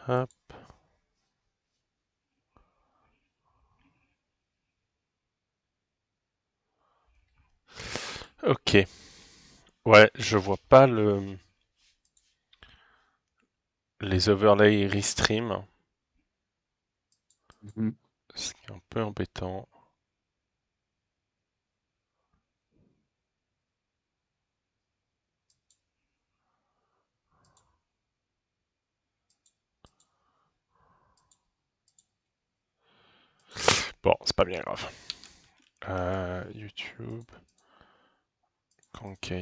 Hop. Ok. Ouais, je vois pas les overlays restream, ce qui est un peu embêtant. Bon, c'est pas bien grave. YouTube. Kanka.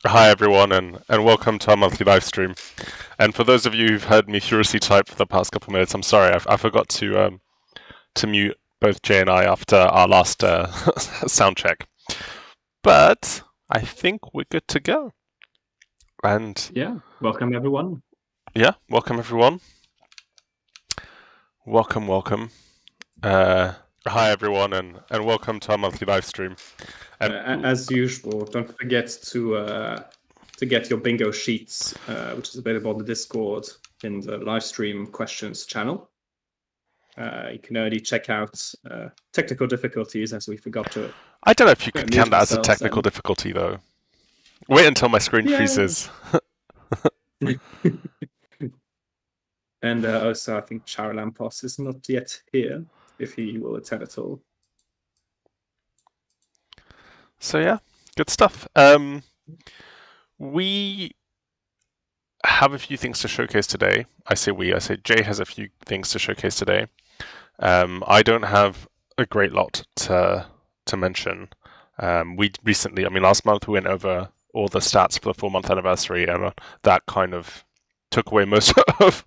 Hi everyone, and welcome to our monthly live stream. And for those of you who've heard me furiously type for the past couple of minutes, I'm sorry, I forgot to mute both Jay and I after our last sound check. But I think we're good to go. And yeah, welcome everyone. Yeah, welcome everyone. Welcome. Hi everyone, and welcome to our monthly live stream. And as usual, don't forget to get your bingo sheets, which is available on the Discord in the live stream questions channel. You can only check out technical difficulties, as we forgot to. I don't know if you could count that as a technical difficulty, though. Wait until my screen freezes. And also, I think Charalampos is not yet here, if he will attend at all. So yeah, good stuff. We have a few things to showcase today. I say Jay has a few things to showcase today. I don't have a great lot to mention. We recently, last month we went over all the stats for the 4-month anniversary, and that kind of took away most of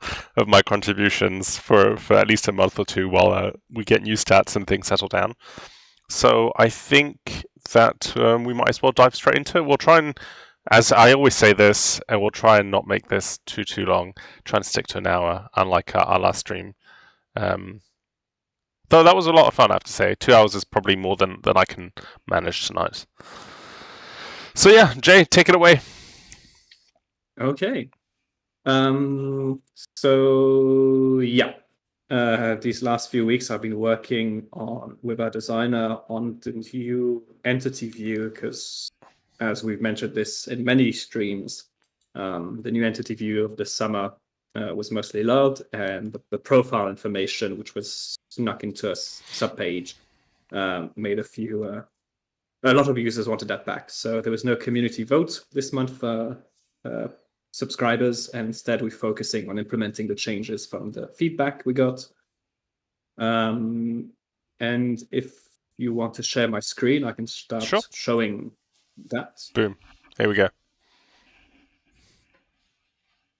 my contributions for at least a month or two while we get new stats and things settle down. So I think that we might as well dive straight into it. We'll try and, as I always say this, and we'll try and not make this too long. Try and stick to an hour, unlike our last stream. Though that was a lot of fun, I have to say. 2 hours is probably more than I can manage tonight. So yeah, Jay, take it away. Okay. So yeah, these last few weeks I've been working with our designer on the new entity view, because as we've mentioned this in many streams, the new entity view of the summer was mostly loved, and the profile information, which was snuck into a subpage, made a lot of users wanted that back. So there was no community vote this month for subscribers, and instead we're focusing on implementing the changes from the feedback we got. And if you want to share my screen, I can start showing that. Boom. Here we go.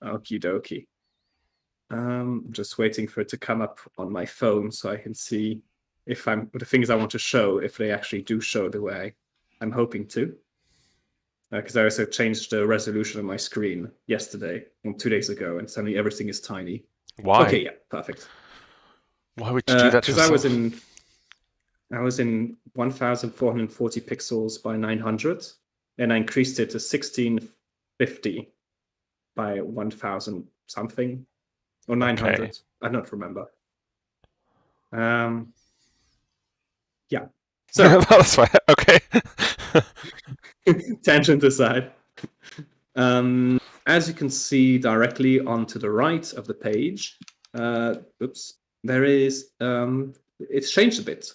Okie dokie. I'm just waiting for it to come up on my phone so I can see if the things I want to show, if they actually do show the way I'm hoping to. Because I also changed the resolution of my screen yesterday, 2 days ago, and suddenly everything is tiny. Why? Okay, yeah, perfect. Why would you do that to yourself? Because I was in 1440 pixels by 900, and I increased it to 1650 by 1000 something, or 900. Okay. I don't remember. Yeah. So that's right. Okay. Tangent aside. As you can see directly onto the right of the page, there is, it's changed a bit.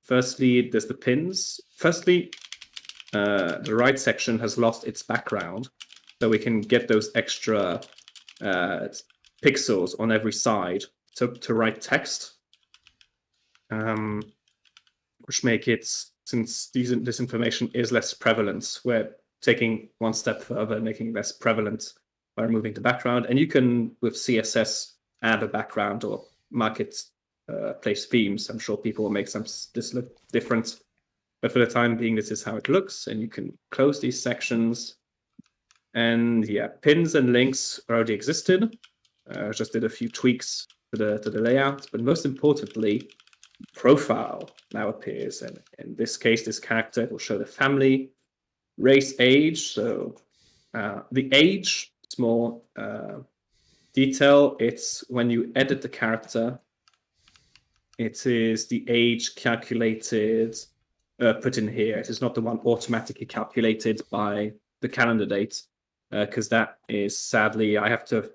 Firstly, there's the pins. Firstly, the right section has lost its background, so we can get those extra pixels on every side to write text, which make it, since this information is less prevalent, we're taking one step further, making it less prevalent by removing the background. And you can, with CSS, add a background or market place themes. I'm sure people will make this look different, but for the time being, this is how it looks. And you can close these sections. And yeah, pins and links already existed. Just did a few tweaks to the layout, but most importantly, profile now appears. And in this case, this character will show the family, race, age. So the age, small detail, it's when you edit the character, it is the age calculated, put in here. It is not the one automatically calculated by the calendar date, because that is, sadly, I have to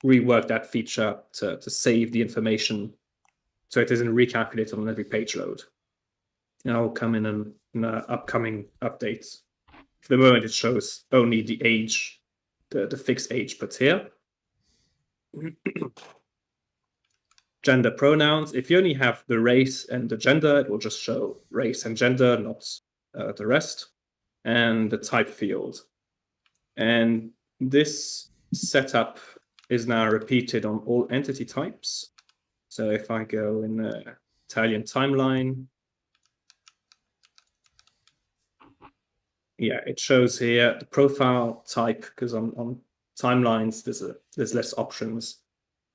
rework that feature to save the information so it isn't recalculated on every page load. And I'll come in upcoming updates. For the moment, it shows only the age, the fixed age put here. Gender pronouns. If you only have the race and the gender, it will just show race and gender, not the rest. And the type field. And this setup is now repeated on all entity types. So if I go in the Italian timeline, yeah, it shows here the profile type, because on timelines there's less options.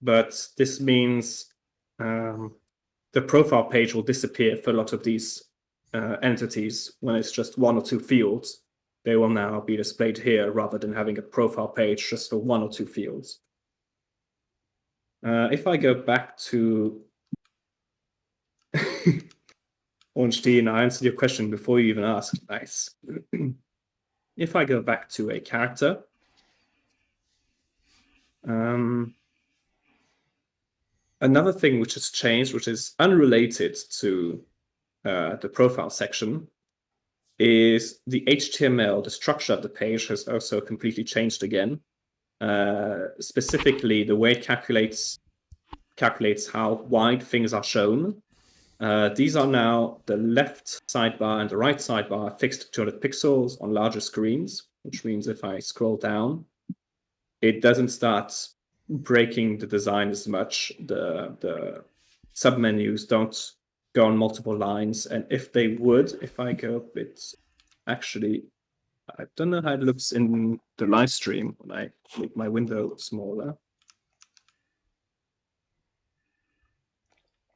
But this means the profile page will disappear for a lot of these entities when it's just one or two fields. They will now be displayed here rather than having a profile page just for one or two fields. If I go back to Orange Tea, and I answered your question before you even asked. Nice. If I go back to a character, another thing which has changed, which is unrelated to the profile section, is the HTML, the structure of the page has also completely changed again. Specifically, the way it calculates how wide things are shown. These are now the left sidebar and the right sidebar fixed to 200 pixels on larger screens, which means if I scroll down, it doesn't start breaking the design as much. The submenus don't go on multiple lines. And if they would, if I go a bit, actually, I don't know how it looks in the live stream when I make my window smaller.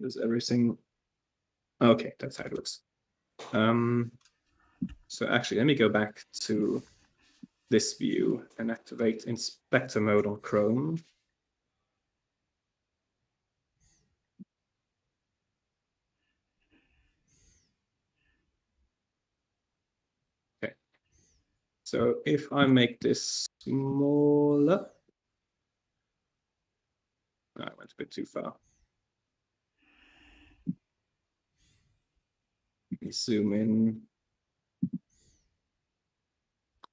Is everything okay? That's how it looks. So actually, let me go back to this view and activate inspector mode on Chrome. Okay. So if I make this smaller, I went a bit too far. Let me zoom in.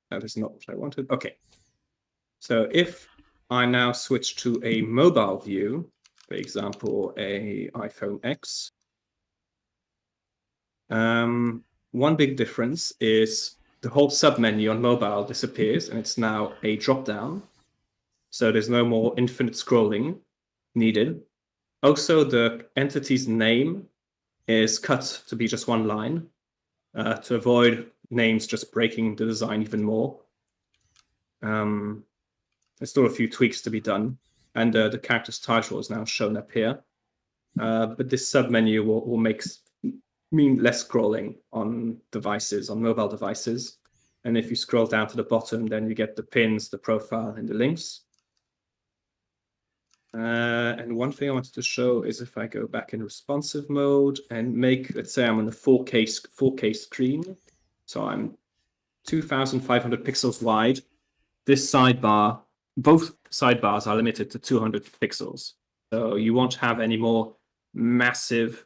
That is not what I wanted. Okay. So if I now switch to a mobile view, for example, a iPhone X, one big difference is the whole submenu on mobile disappears and it's now a drop-down. So there's no more infinite scrolling needed. Also, the entity's name is cut to be just one line to avoid names just breaking the design even more. There's still a few tweaks to be done, and the character's title is now shown up here. But this submenu will mean less scrolling on devices, on mobile devices. And if you scroll down to the bottom, then you get the pins, the profile, and the links. And one thing I wanted to show is if I go back in responsive mode and make, let's say I'm on a 4K screen, so I'm 2,500 pixels wide. This sidebar, both sidebars are limited to 200 pixels. So you won't have any more massive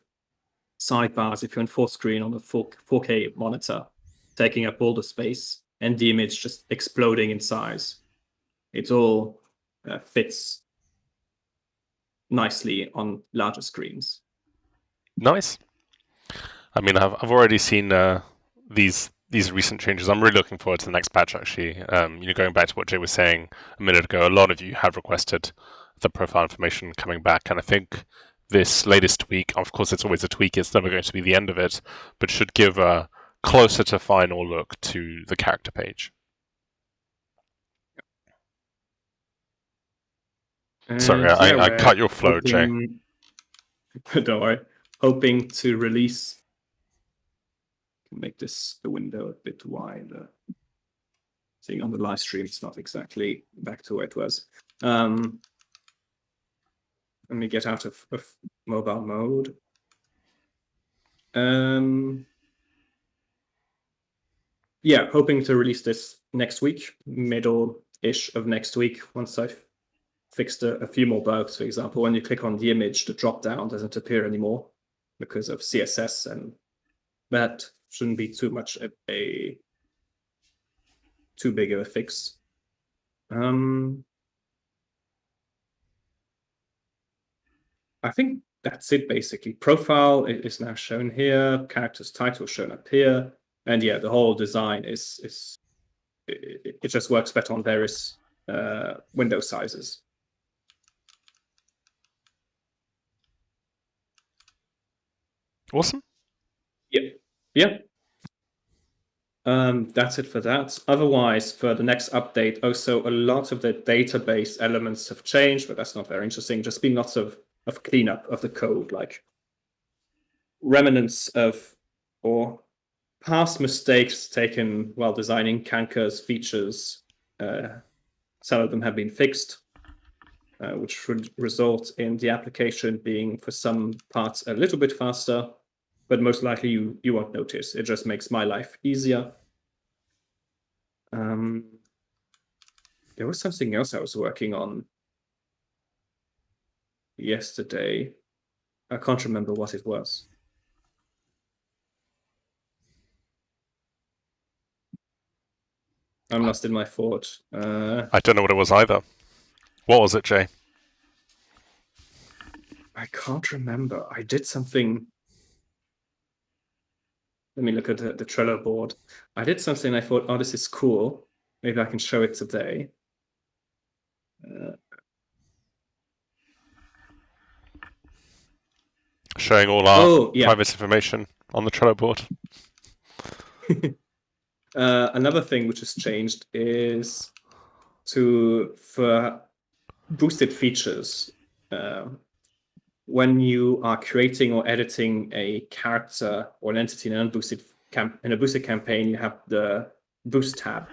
sidebars if you're in full screen on a 4K monitor, taking up all the space and the image just exploding in size. It all fits nicely on larger screens. Nice. I mean, I've already seen these recent changes. I'm really looking forward to the next patch. Actually, going back to what Jay was saying a minute ago, a lot of you have requested the profile information coming back, and I think this latest tweak, of course, it's always a tweak. It's never going to be the end of it, but should give a closer to final look to the character page. Sorry, And yeah, I cut we're your flow, Jay. hoping, don't worry, hoping to release, make this the window a bit wider. Seeing on the live stream, it's not exactly back to where it was. Let me get out of mobile mode. Yeah, hoping to release this next week, middle-ish of next week, once I've fixed a few more bugs. For example, when you click on the image, the drop-down doesn't appear anymore because of CSS, and that shouldn't be too much too big of a fix. I think that's it, basically. Profile is now shown here, character's title shown up here, and yeah, the whole design it just works better on various window sizes. Awesome. Yep. Yep. That's it for that. Otherwise, for the next update, also a lot of the database elements have changed, but that's not very interesting. Just been lots of cleanup of the code, like remnants of or past mistakes taken while designing Kanka's features. Some of them have been fixed, which would result in the application being, for some parts, a little bit faster, but most likely you won't notice. It just makes my life easier. There was something else I was working on yesterday. I can't remember what it was. I'm lost in my thought. I don't know what it was either. What was it, Jay? I can't remember. I did something. Let me look at the Trello board. I did something. I thought, oh, this is cool. Maybe I can show it today. Showing all our private information on the Trello board. Another thing which has changed is for boosted features. When you are creating or editing a character or an entity in a boosted campaign, you have the boost tab,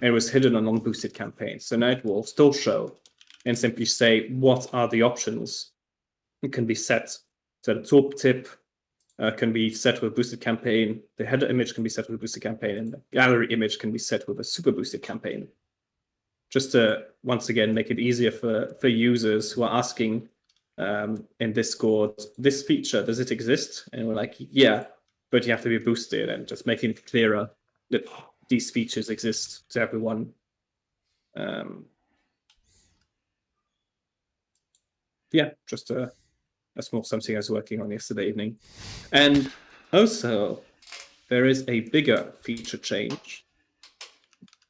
and it was hidden on non-boosted campaigns. So now it will still show and simply say what are the options. It can be set. So the tooltip can be set with a boosted campaign. The header image can be set with a boosted campaign, and the gallery image can be set with a super boosted campaign. Just to once again make it easier for users who are asking in Discord, this feature, does it exist? And we're like, yeah, but you have to be boosted, and just making it clearer that these features exist to everyone. Yeah, just a small something I was working on yesterday evening. And also, there is a bigger feature change.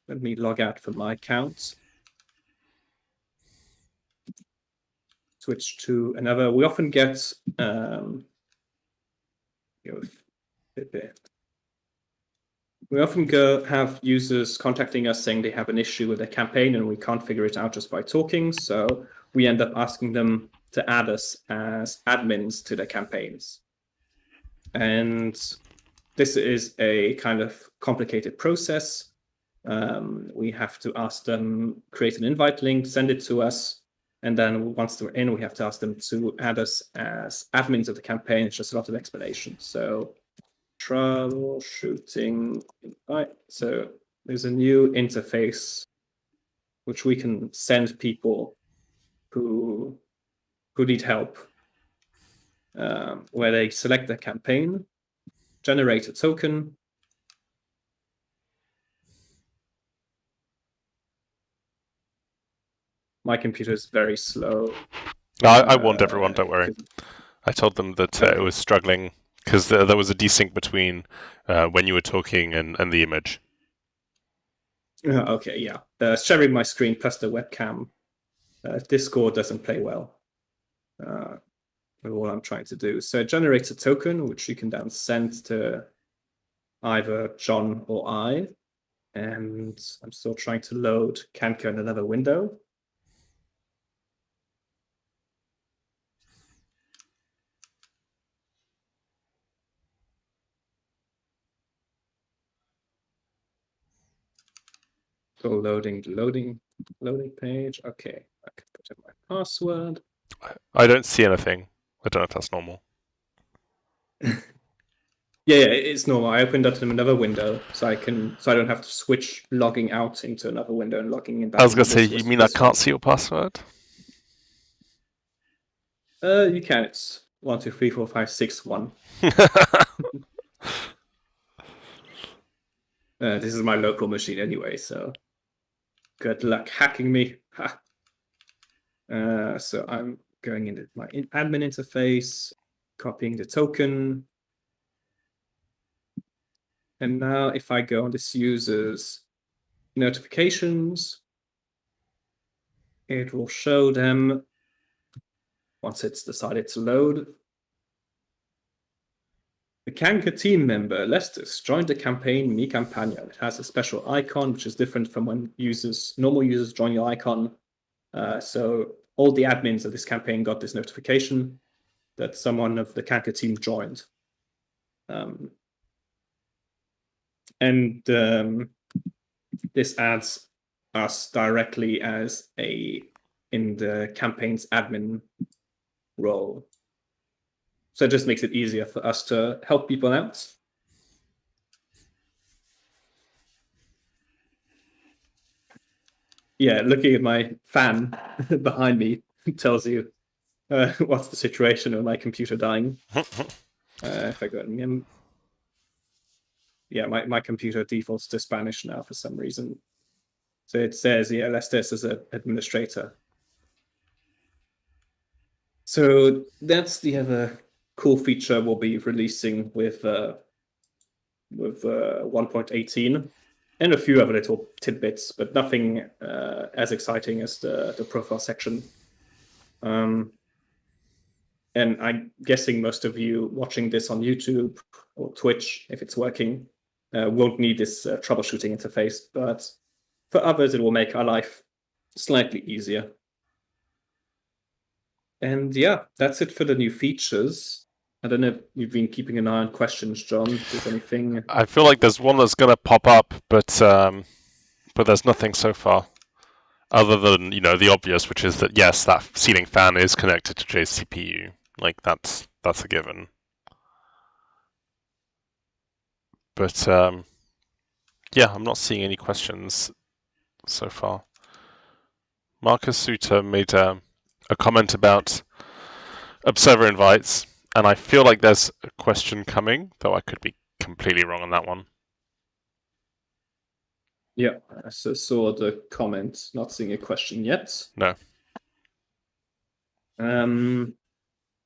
Let me log out from my account. Switch to another. We often get we often have users contacting us saying they have an issue with their campaign and we can't figure it out just by talking. So we end up asking them to add us as admins to their campaigns. And this is a kind of complicated process. We have to ask them, create an invite link, send it to us. And then once they're in, we have to ask them to add us as admins of the campaign. It's just a lot of explanation. So troubleshooting invite. So there's a new interface which we can send people who need help, where they select their campaign, generate a token. My computer is very slow. No, I warned everyone. Don't worry. 'Cause- I told them that it okay. was struggling because there was a desync between when you were talking and the image. Okay, yeah. Sharing my screen plus the webcam. Discord doesn't play well with what I'm trying to do. So it generates a token, which you can then send to either John or I. And I'm still trying to load Kanka in another window. So loading page. Okay, I can put in my password. I don't see anything. I don't know if that's normal. Yeah, it's normal. I opened up another window, so I don't have to switch logging out into another window and logging in I back was into gonna say, you mean I this can't one. see your password? You can. It's 1 2 3 4 5 6 1. This is my local machine anyway, so good luck hacking me. Ha. So I'm going into my admin interface, copying the token. And now if I go on this user's notifications, it will show them once it's decided to load. The Kanka team member, Lestis, joined the campaign Mi Campagna. It has a special icon, which is different from when normal users join your icon. So all the admins of this campaign got this notification that someone of the Kanka team joined. And this adds us directly as in the campaign's admin role. So it just makes it easier for us to help people out. Yeah, looking at my fan behind me tells you what's the situation of my computer dying. If I go in, yeah, my computer defaults to Spanish now for some reason. So it says, yeah, Lestes as an administrator. So that's the other cool feature we'll be releasing with 1.18, and a few other little tidbits, but nothing as exciting as the profile section. And I'm guessing most of you watching this on YouTube or Twitch, if it's working, won't need this troubleshooting interface, but for others, it will make our life slightly easier. And yeah, that's it for the new features. I don't know if you've been keeping an eye on questions, John. If there's anything. I feel like there's one that's gonna pop up, but there's nothing so far, other than the obvious, which is that yes, that ceiling fan is connected to Jay's CPU. Like that's a given. But yeah, I'm not seeing any questions so far. Marcus Suter made a comment about observer invites, and I feel like there's a question coming, though I could be completely wrong on that one. Yeah, I saw the comment. Not seeing a question yet. No.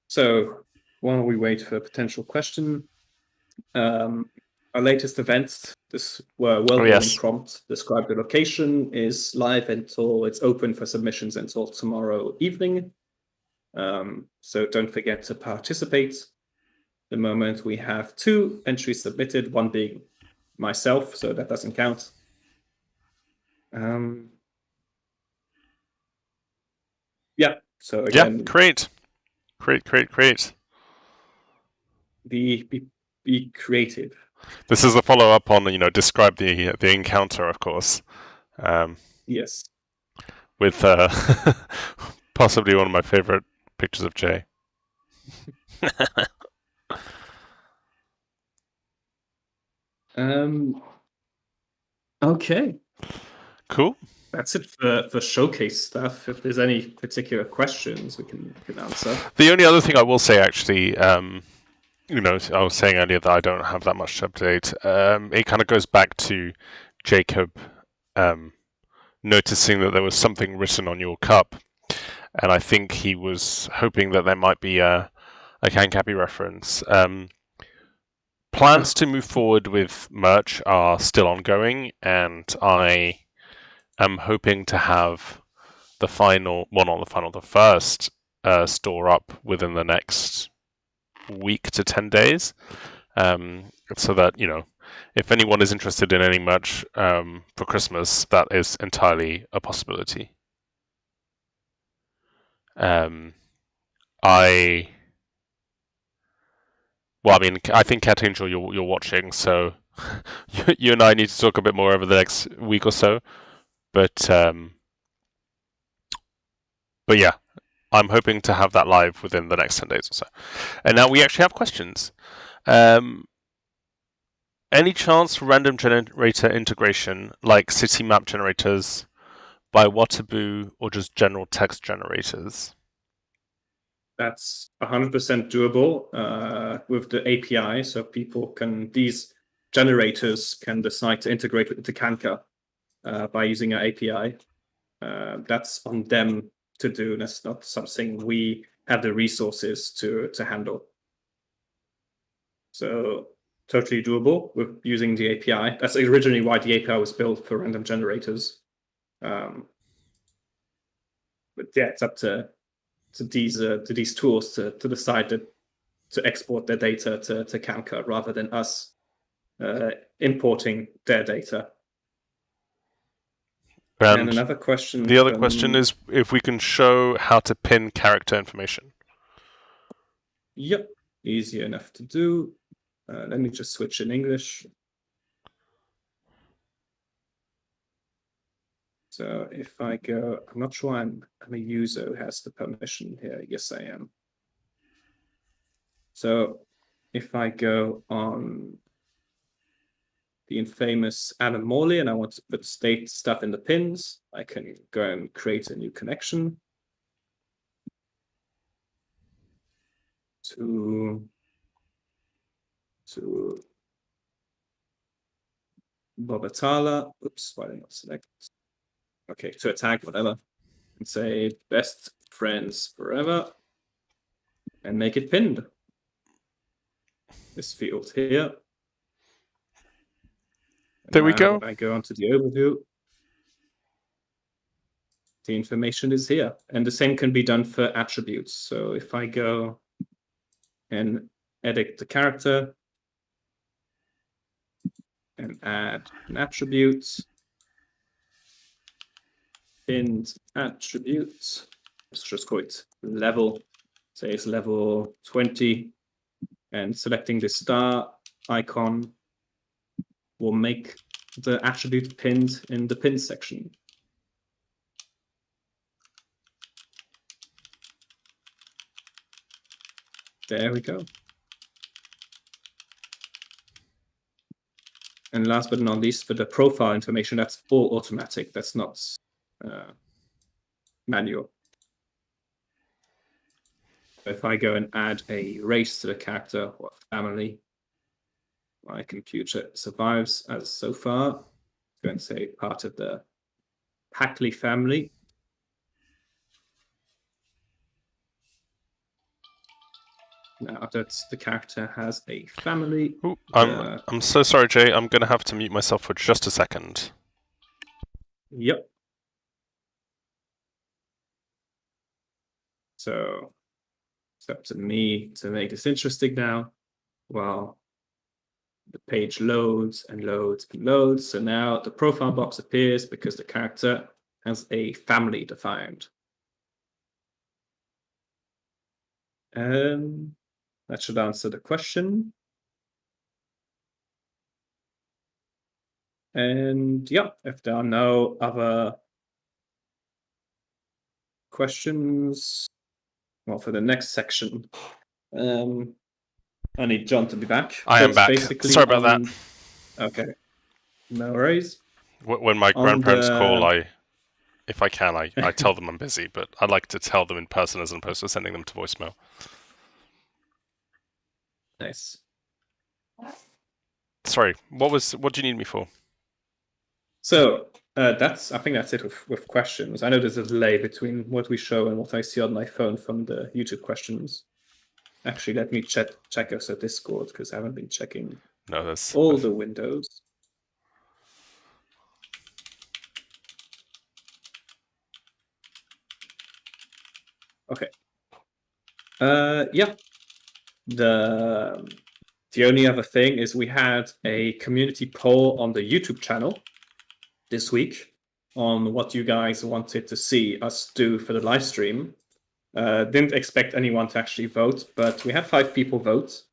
So while we wait for a potential question, our latest events, this world building prompt, describe the location, is live until it's open for submissions until tomorrow evening. So don't forget to participate. The moment we have 2 entries submitted, one being myself, so that doesn't count. Yeah, so again, yeah, great. Be creative. This is a follow-up on describe the encounter, of course. Yes. With possibly one of my favorite pictures of Jay. Okay. Cool. That's it for showcase stuff. If there's any particular questions, we can answer. The only other thing I will say, actually, I was saying earlier that I don't have that much to update. It kind of goes back to Jacob noticing that there was something written on your cup. and I think he was hoping that there might be a Kankapi reference. Plans to move forward with merch are still ongoing, and I am hoping to have the final, well, not the final, the first store up within the next week to 10 days. So that, if anyone is interested in any merch for Christmas, that is entirely a possibility. I Well, I mean, I think Cat Angel, you're watching, so you and I need to talk a bit more over the next week or so. But but yeah, I'm hoping to have that live within the next 10 days or so. And now we actually have questions. Um, any chance for random generator integration, like city map generators, by Wataboo, or just general text generators? That's 100% doable with the API. So these generators can decide to integrate with the Kanka by using our API. That's on them to do. That's not something we have the resources to handle. So totally doable with using the API. That's originally why the API was built for random generators. But yeah, it's up to these tools to decide to export their data to Kanka rather than us importing their data. And another question. The other question is if we can show how to pin character information. Yep, easy enough to do. Let me just switch in English. So if I go, I'm not sure I'm a user who has the permission here. Yes, I am. So if I go on the infamous Adam Morley and I want to put state stuff in the pins, I can go and create a new connection to Bobatala. Oops, why did I not select? Okay, to a tag, whatever. And say best friends forever and make it pinned. This field here. And there we go. When I go onto the overview, the information is here. And the same can be done for attributes. So if I go and edit the character and add an attribute, pinned attribute, let's just call it level, say it's level 20, and selecting the star icon will make the attribute pinned in the pin section. There we go. And last but not least, for the profile information, that's all automatic. That's not manual. If I go and add a race to the character or family, my computer survives as so far. I'm going to say part of the Packley family. Now that the character has a family. Ooh, I'm so sorry, Jay. I'm going to have to mute myself for just a second. Yep. So it's up to me to make this interesting now. Well, the page loads and loads and loads. So now the profile box appears because the character has a family defined. That should answer the question. And yeah, if there are no other questions, well, for the next section, I need John to be back. I am back. Sorry about that. Okay, no worries. When my grandparents call, if I can, I tell them I'm busy, but I like to tell them in person as opposed to sending them to voicemail. Nice. Sorry, what do you need me for? So I think that's it with questions. I know there's a delay between what we show and what I see on my phone from the YouTube questions. Actually, let me check us at Discord because I haven't been checking No, that's all the windows. Okay. Yeah. The only other thing is we had a community poll on the YouTube channel this week on what you guys wanted to see us do for the live stream. Didn't expect anyone to actually vote, but we had 5 people vote.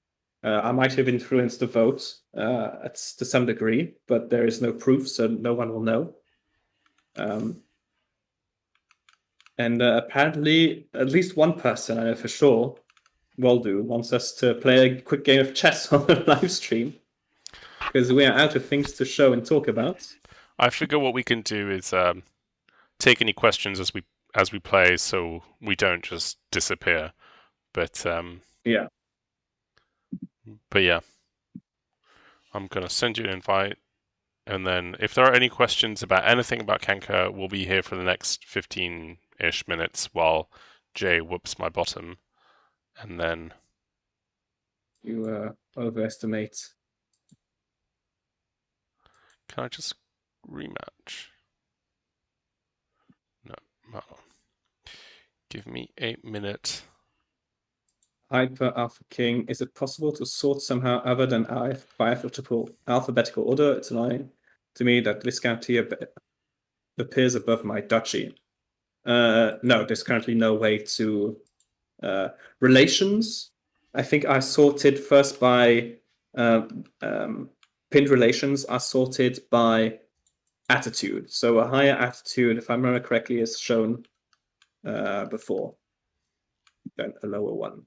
I might have influenced the vote to some degree, but there is no proof, so no one will know. And apparently, at least one person, I know for sure, Waldo, wants us to play a quick game of chess on the live stream because we are out of things to show and talk about. I figure what we can do is take any questions as we play, so we don't just disappear. But Yeah. but yeah, I'm gonna send you an invite, and then if there are any questions about anything about Kanka, we'll be here for the next 15-ish minutes while Jay whoops my bottom, and then You overestimate. can I just rematch? No, hold on. Give me a minute. Hyper Alpha King. Is it possible to sort somehow other than by alphabetical order? It's annoying to me that this county appears above my duchy. No, there's currently no way to relations. I think are sorted first by pinned relations are sorted by attitude. So a higher attitude, if I remember correctly, is shown before than a lower one.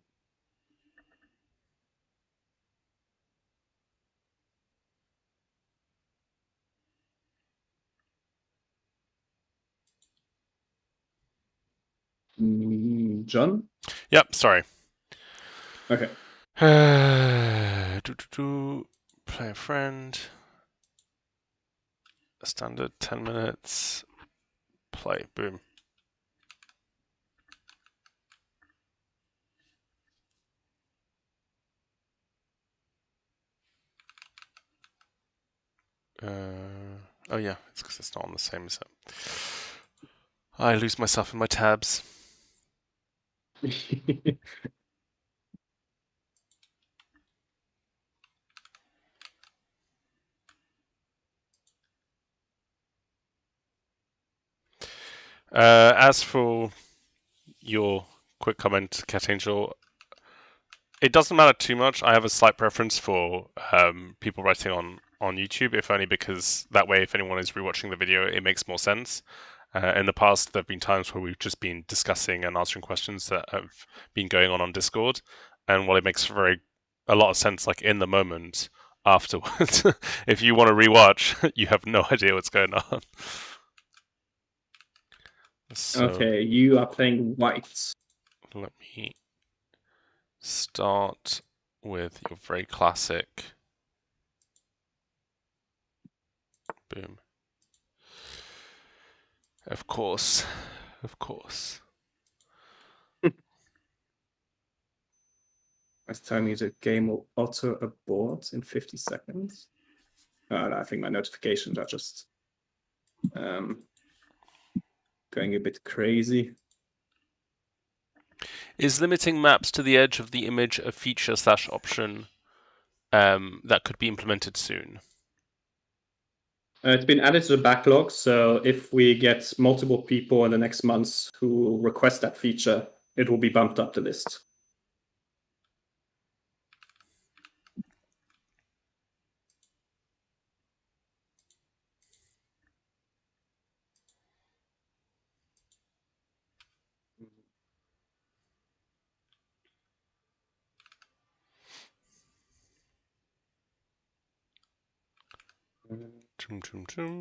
John? Yep, sorry. Okay. Play a friend. Standard 10 minutes. Play. Boom. Oh yeah, it's because it's not on the same set. I lose myself in my tabs. As for your quick comment, Cat Angel, it doesn't matter too much. I have a slight preference for people writing on YouTube, if only because that way, if anyone is rewatching the video, it makes more sense. In the past, there have been times where we've just been discussing and answering questions that have been going on Discord, and while it makes a lot of sense, like in the moment afterwards, if you want to rewatch, you have no idea what's going on. So Okay, you are playing white. let me start with your very classic. Boom. Of course. Of course. It's telling me the game will auto abort in 50 seconds. No, I think my notifications are just going a bit crazy. Is limiting maps to the edge of the image a feature / option that could be implemented soon? It's been added to the backlog, so if we get multiple people in the next months who request that feature, it will be bumped up the list.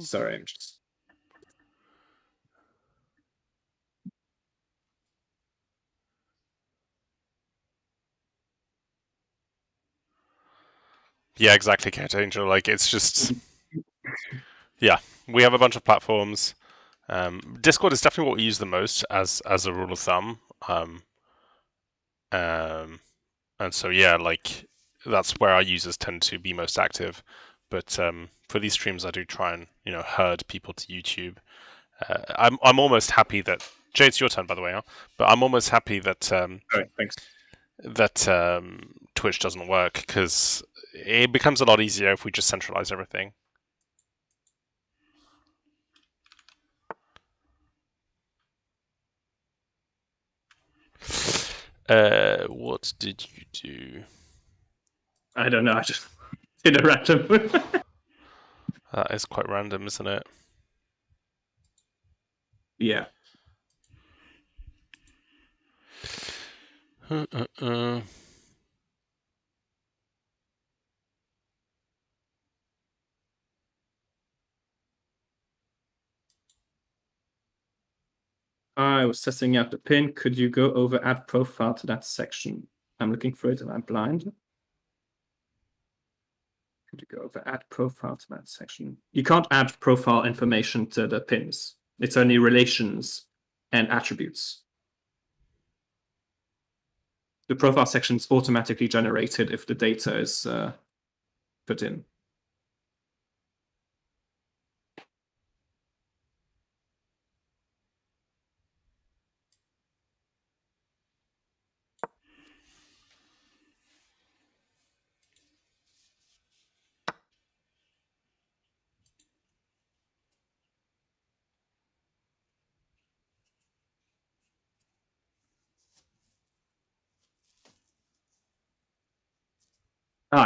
Sorry, I'm just. Yeah, exactly, Cat Angel. Like, it's just. Yeah, we have a bunch of platforms. Discord is definitely what we use the most as a rule of thumb. Um, and so yeah, like that's where our users tend to be most active. But for these streams, I do try and herd people to YouTube. I'm almost happy that Jay, it's your turn by the way, huh? But I'm almost happy that All right, thanks. Twitch doesn't work because it becomes a lot easier if we just centralize everything. What did you do? I don't know. I just did a random. That is quite random, isn't it? Yeah. I was testing out the pin. Could you go over add profile to that section? I'm looking for it and I'm blind. Could you go over add profile to that section? You can't add profile information to the pins. It's only relations and attributes. The profile section is automatically generated if the data is put in.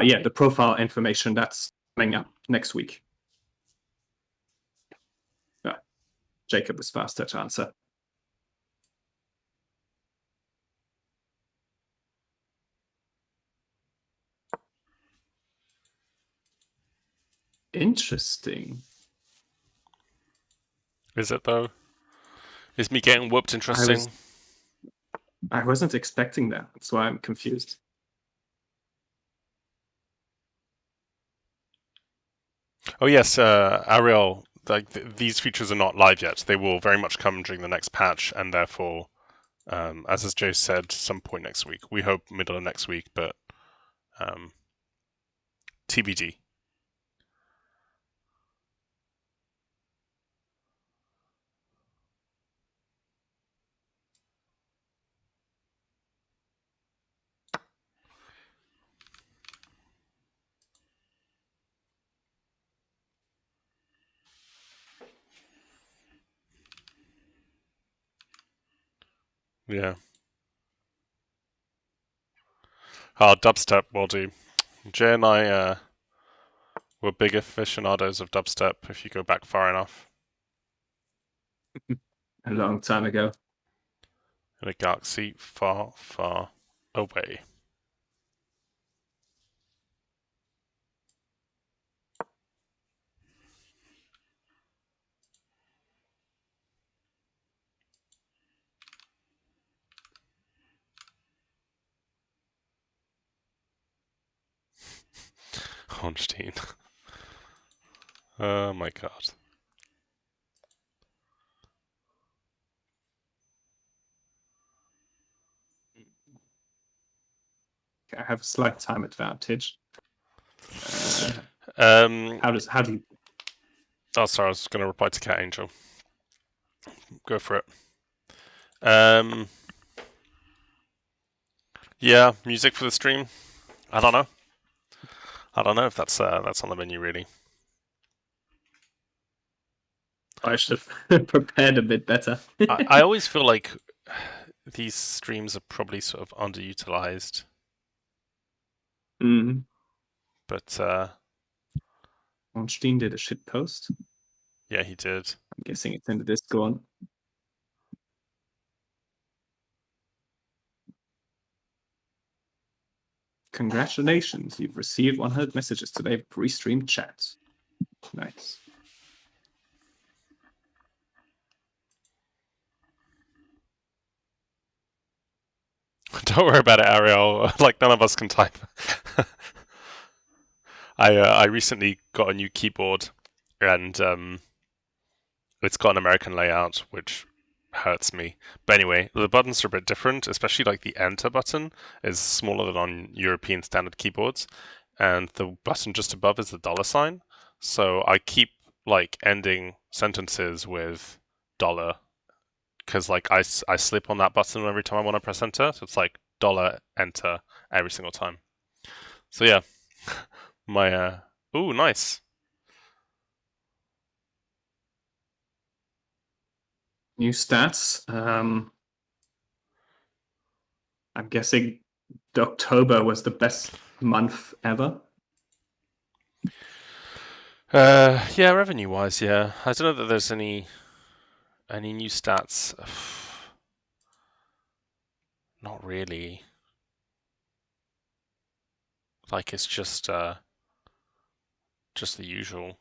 Yeah, the profile information that's coming up next week. Jacob was faster to answer. Interesting. Is it though? Is me getting whooped interesting? I wasn't expecting that. That's why I'm confused. Oh yes, Ariel. Like these features are not live yet. They will very much come during the next patch, and therefore, as Jay said, some point next week. We hope middle of next week, but TBD. Yeah. Dubstep will do. Jay and I were big aficionados of dubstep. If you go back far enough, A long time ago. in a galaxy far, far away. Honstein. Oh my god. I have a slight time advantage. How do you? Oh, sorry. I was going to reply to Cat Angel. Go for it. Yeah, music for the stream. I don't know. I don't know if that's on the menu really. I should have prepared a bit better. I always feel like these streams are probably sort of underutilized. Mm. But Ornstein did a shit post. yeah, he did. I'm guessing it's in the Discord. Congratulations, you've received 100 messages today for restream chat. Nice. Don't worry about it, Ariel. Like none of us can type. I recently got a new keyboard, and it's got an American layout, which hurts me. But anyway, the buttons are a bit different, especially like the enter button is smaller than on European standard keyboards, and the button just above is the dollar sign. So I keep like ending sentences with dollar because like I slip on that button every time I want to press enter. So it's like dollar enter every single time. So yeah, my ooh, nice. New stats. I'm guessing October was the best month ever. Yeah, revenue wise, yeah. I don't know that there's any new stats. Not really. Like it's just the usual,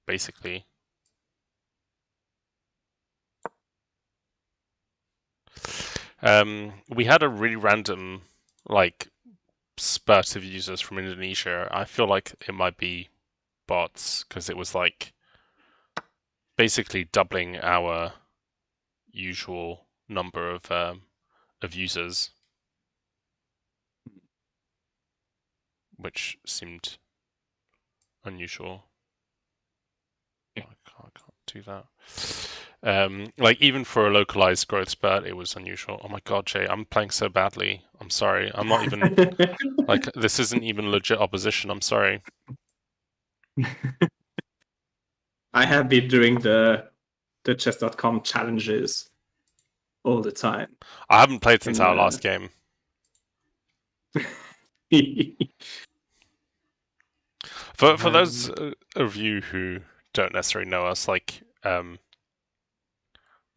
basically. We had a really random like spurt of users from Indonesia. I feel like it might be bots because it was like basically doubling our usual number of users, which seemed unusual. Yeah. I can't do that. Like even for a localized growth spurt, it was unusual. Oh my god, Jay, I'm playing so badly. I'm sorry. I'm not even like this isn't even legit opposition. I'm sorry. I have been doing the chess.com challenges all the time. I haven't played since In our last game. For those of you who don't necessarily know us, like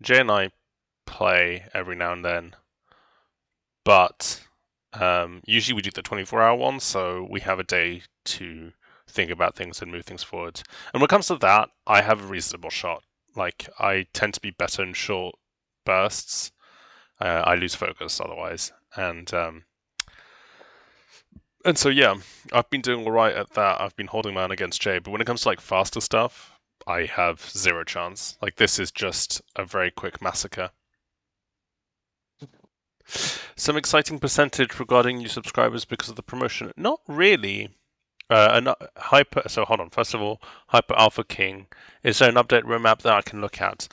Jay and I play every now and then, but usually we do the 24-hour one, so we have a day to think about things and move things forward. And when it comes to that, I have a reasonable shot. Like I tend to be better in short bursts. I lose focus otherwise, and so yeah, I've been doing all right at that. I've been holding my own against Jay, but when it comes to like faster stuff, I have zero chance. Like this is just a very quick massacre. Some exciting percentage regarding new subscribers because of the promotion. Not really. So hold on. First of all, Hyper Alpha King. Is there an update roadmap that I can look at?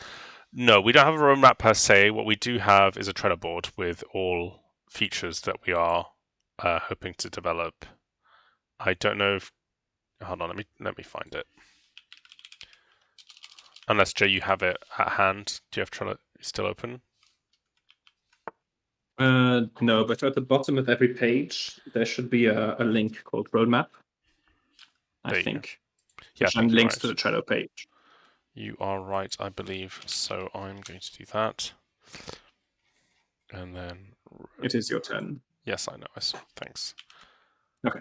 No, we don't have a roadmap per se. What we do have is a Trello board with all features that we are hoping to develop. I don't know if. Hold on. Let me find it. Unless Jay, you have it at hand. Do you have Trello still open? No, but at the bottom of every page, there should be a link called roadmap. I think. Yeah, Which I think you're links right. to the Trello page. You are right, I believe. So I'm going to do that. And then. It is your turn. Yes, I know. I saw. Thanks. Okay.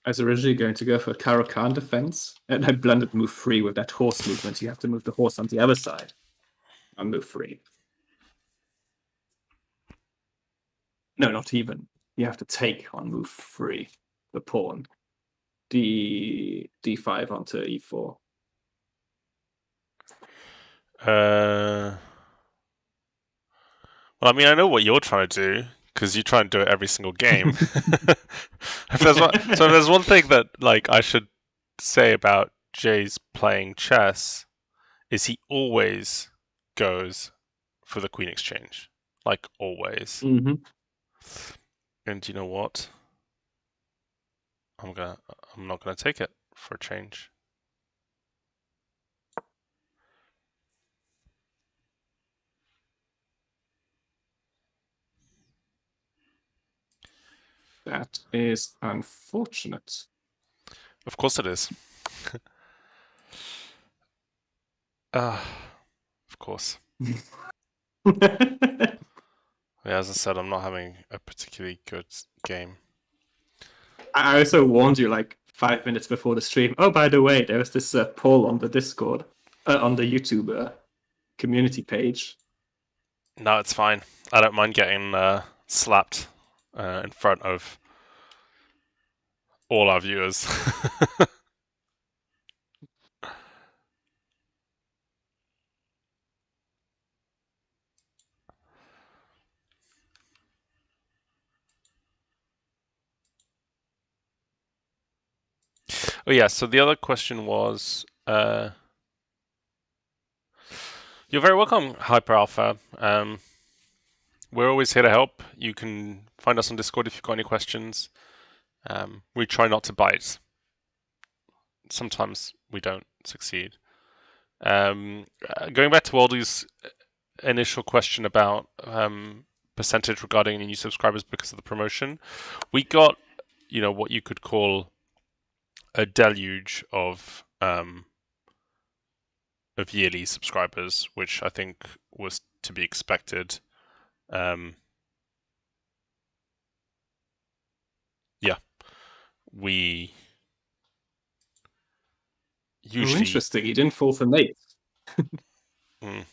I was originally going to go for Caro-Kann defense, and I blended move 3 with that horse movement. You have to move the horse on the other side on move 3. No, not even. You have to take on move 3, the pawn. D5 onto E4. Well, I mean, I know what you're trying to do because you try and do it every single game. If there's one thing that like I should say about Jay's playing chess is he always goes for the queen exchange, like always. Mm-hmm. And you know what? I'm not gonna take it for a change. That is unfortunate. Of course it is. Of course. Yeah, as I said, I'm not having a particularly good game. I also warned you like 5 minutes before the stream. Oh, by the way, there was this poll on the Discord, on the YouTube community page. No, it's fine. I don't mind getting slapped in front of all our viewers. Oh yeah. So the other question was, you're very welcome, Hyper Alpha. We're always here to help. You can find us on Discord if you've got any questions. We try not to bite. Sometimes we don't succeed. Going back to Waldy's initial question about percentage regarding any new subscribers because of the promotion, we got, what you could call a deluge of yearly subscribers, which I think was to be expected. Um, yeah, we Oh, usually interesting. You didn't fall for Nate. mm,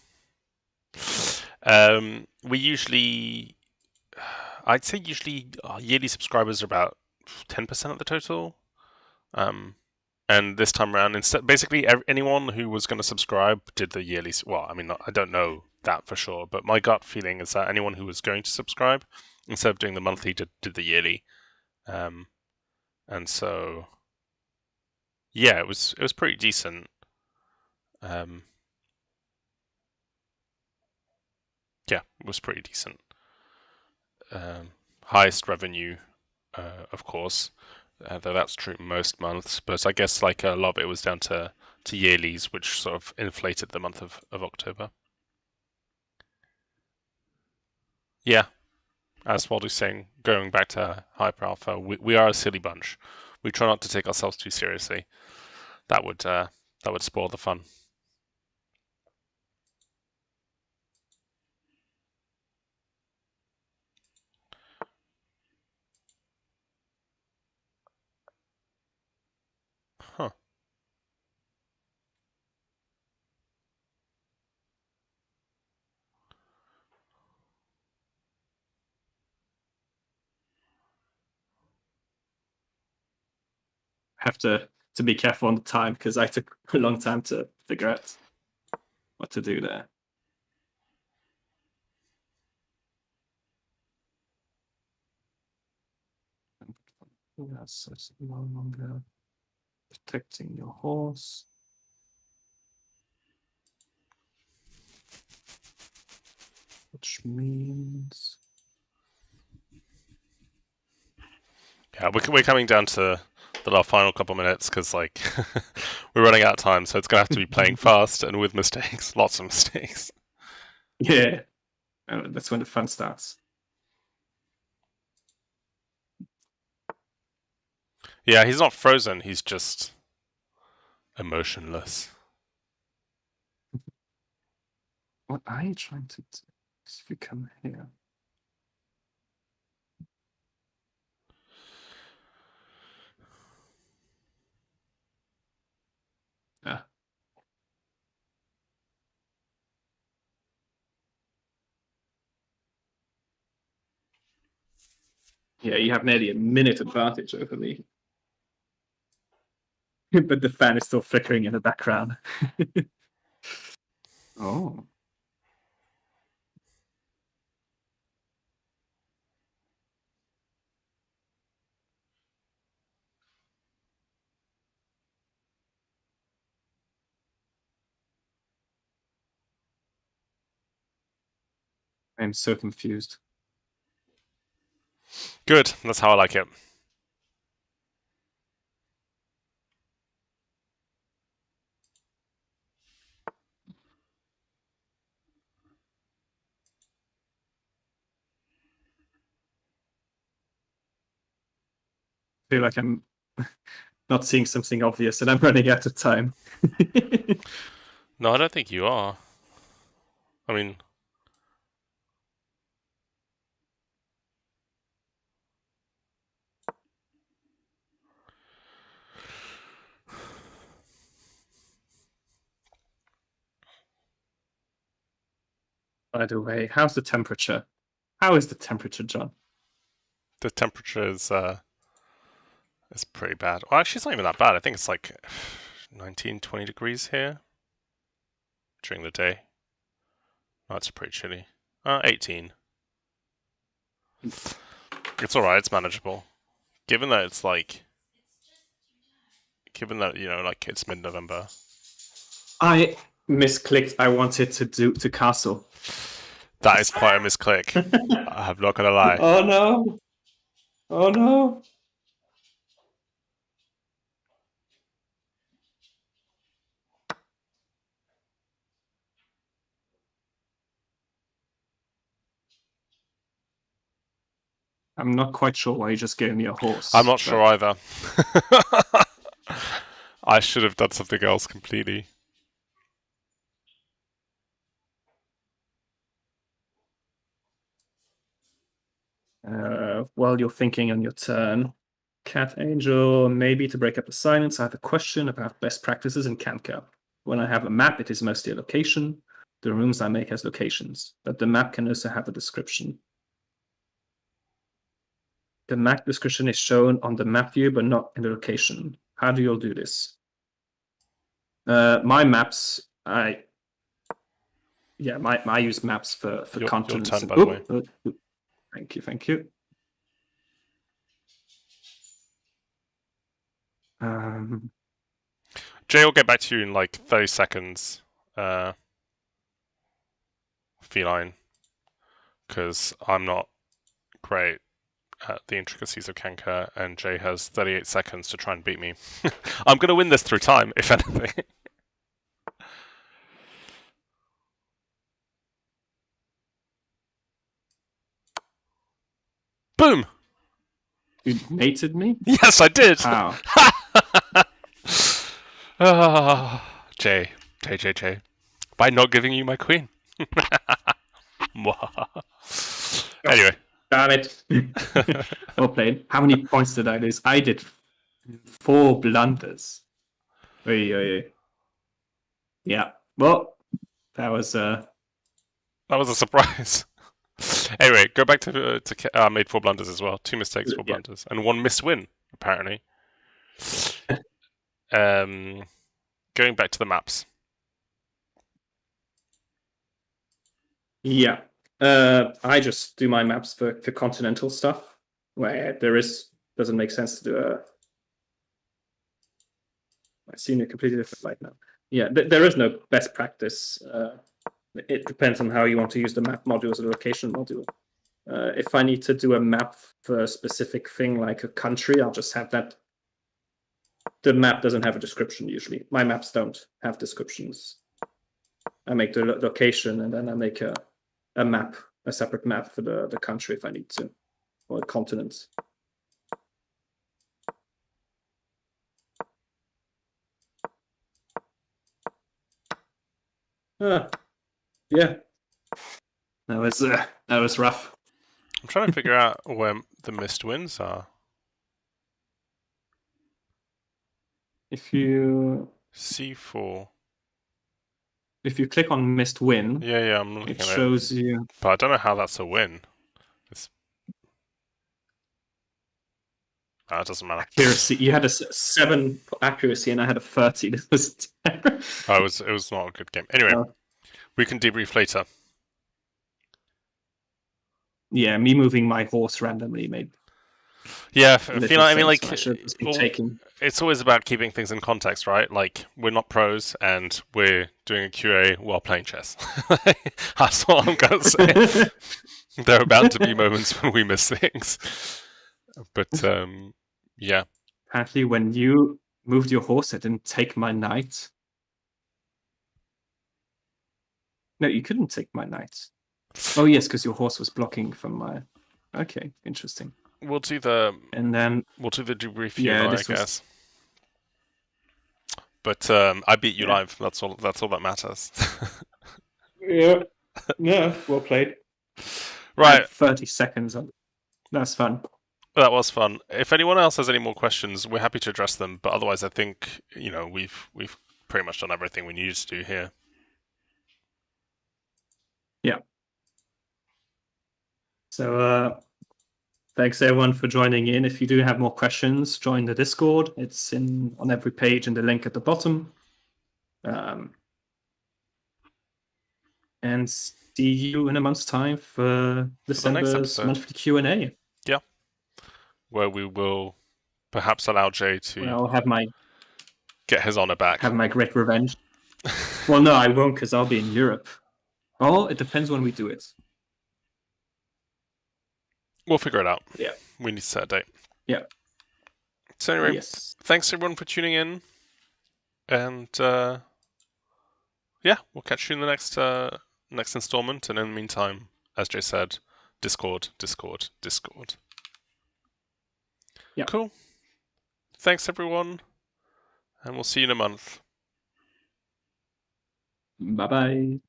we usually I'd say usually yearly subscribers are about 10% of the total. Um, and this time around, instead, basically anyone who was going to subscribe did the yearly. Well, I mean, I don't know that for sure, but my gut feeling is that anyone who was going to subscribe, instead of doing the monthly, did the yearly. Um, and so, yeah, it was pretty decent. Um, yeah, it was pretty decent. Highest revenue, of course, though that's true most months. But I guess like a lot of it was down to yearlies, which sort of inflated the month of October. Yeah, as Waldo's saying, going back to Hyper Alpha, we are a silly bunch. We try not to take ourselves too seriously. That would spoil the fun. Huh. Have to be careful on the time because I took a long time to figure out what to do there. Yeah, so it's no longer protecting your horse. Which means Yeah, we're coming down to the final couple minutes because like we're running out of time, so it's gonna have to be playing fast and with mistakes, lots of mistakes. yeah, that's when the fun starts. Yeah, he's not frozen. He's just emotionless. What are you trying to do? If you come here. Ah, yeah, you have nearly a minute advantage over me. But the fan is still flickering in the background. Oh, I'm so confused. Good. That's how I like it. I feel like I'm not seeing something obvious and I'm running out of time. No, I don't think you are. I mean, By the way, how's the temperature? How is the temperature, John? The temperature is pretty bad. Well, actually, it's not even that bad. I think it's like 19, 20 degrees here during the day. Oh, it's pretty chilly. 18. It's alright, it's manageable. Given that it's like, given that, like it's mid-November. I misclicked. I wanted to castle. That is quite a misclick. I'm not gonna lie. Oh no! Oh no! I'm not quite sure why you just gave me a I'm horse. not sure either. I should have done something else completely. While you're thinking on your turn, Cat Angel, maybe to break up the silence, I have a question about best practices in Kanka. When I have a map, it is mostly a location. The rooms I make has locations, but the map can also have a description. The map description is shown on the map view, but not in the location. How do you all do this? My maps, I use maps for Your continents. turn, And, by the way. thank you. Jay will get back to you in like 30 seconds. Feline, because I'm not great at the intricacies of Kanka, and Jay has 38 seconds to try and beat me. I'm going to win this through time, if anything. Boom! You mated me? Yes, I did! How? Jay. By not giving you my queen. Anyway. Damn it. Well played. How many points did I lose? I did 4 blunders. Yeah. Well, that was That was a surprise. Anyway, go back to I made 4 blunders as well. 2 mistakes, 4 blunders, and 1 missed win, apparently. Going back to the maps. Yeah. I just do my maps for continental stuff, where doesn't make sense to do a. I see a completely different light now. Yeah, there is no best practice. It depends on how you want to use the map module as a location module. If I need to do a map for a specific thing like a country, I'll just have that. The map doesn't have a description usually. My maps don't have descriptions. I make the location and then I make a map, a separate map for the country if I need to, or the continent. Yeah, that was rough. I'm trying to figure out where the missed wins are. If you C4. If you click on missed win, Yeah, I'm looking it at shows you. But I don't know how that's a win. It doesn't matter. Accuracy. You had a 7 accuracy, and I had a 30. This was terrible. It was not a good game. Anyway, we can debrief later. Yeah, me moving my horse randomly made. Yeah, I mean, like, taking. It's always about keeping things in context, right? Like, we're not pros, and we're doing a QA while playing chess. That's all I'm gonna say. There are bound to be moments when we miss things, but yeah. Apparently, when you moved your horse, I didn't take my knight. No, you couldn't take my knight. Oh yes, because your horse was blocking from my. Okay, interesting. We'll do the debrief I guess. But I beat you live. That's all that matters. Yeah, well played. Right, 30 seconds. That's fun. That was fun. If anyone else has any more questions, we're happy to address them. But otherwise, I think we've pretty much done everything we needed to do here. Yeah. So thanks everyone for joining in. If you do have more questions, join the Discord. It's on every page and the link at the bottom. And see you in a month's time for the next December's episode. monthly Q&A. Yeah, where we will perhaps allow Jay to I'll have my get his honor back. great revenge. Well, no, I won't, because I'll be in Europe. Well, it depends when we do it. We'll figure it out. Yeah. We need to set a date. Yeah. So anyway, Yes. thanks everyone for tuning in, and yeah, we'll catch you in the next installment. And in the meantime, as Jay said, Discord, Discord, Discord. Yeah. Cool. Thanks everyone, and we'll see you in a month. Bye-bye.